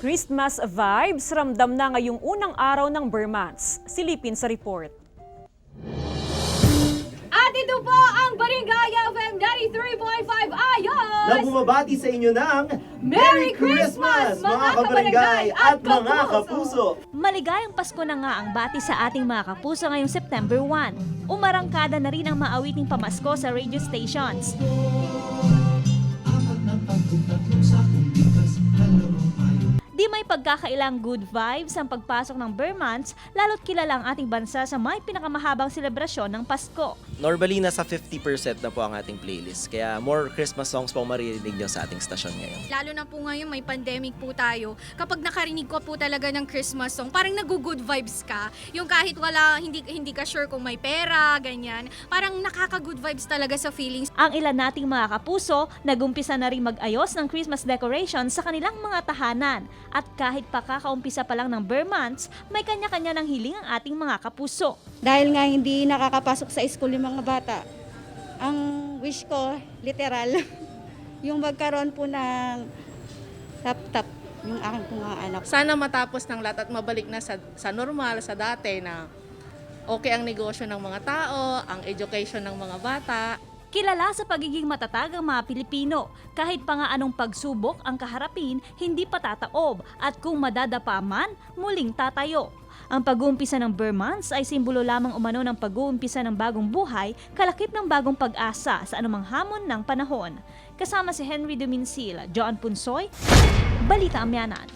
Christmas vibes ramdam na ngayong unang araw ng Burr Months. Silipin sa report. At ito po ang Barangay FM 93.5 Ayos! Na bumabati sa inyo ng Merry Christmas, mga kabarangay at mga kapuso! kapuso! Maligayang Pasko na nga ang bati sa ating mga kapuso ngayong September 1. Umarangkada na rin ang maawiting pamasko sa radio stations. Di may pagkakailang good vibes ang pagpasok ng Burr Months, lalo't kilala ang ating bansa sa may pinakamahabang selebrasyon ng Pasko. Normally, nasa 50% na po ang ating playlist. Kaya more Christmas songs po maririnig nyo sa ating stasyon ngayon. Lalo na po ngayon may pandemic po tayo. Kapag nakarinig ko po talaga ng Christmas song, parang nag-good vibes ka. Yung kahit hindi ka sure kung may pera, ganyan. Parang nakaka-good vibes talaga sa feelings. Ang ilan nating mga kapuso, nagumpisa na rin mag-ayos ng Christmas decorations sa kanilang mga tahanan. At kahit pa kakaumpisa pa lang ng Burr Months, may kanya-kanya ng hiling ang ating mga kapuso. Dahil nga hindi nakakapasok sa school yung mga bata, ang wish ko, literal, yung magkaroon po ng laptop yung aking mga anak. Sana matapos ng lahat at mabalik na sa normal, sa dati na okay ang negosyo ng mga tao, ang education ng mga bata. Kilala sa pagiging matatag ang mga Pilipino. Kahit pa nga anong pagsubok ang kaharapin, hindi patataob. At kung madadapa man, muling tatayo. Ang pag-uumpisa ng Burr Months ay simbolo lamang umano ng pag-uumpisa ng bagong buhay, kalakip ng bagong pag-asa sa anumang hamon ng panahon. Kasama si Henry Dumincil, Joan Punsoy, Balita Amyanan.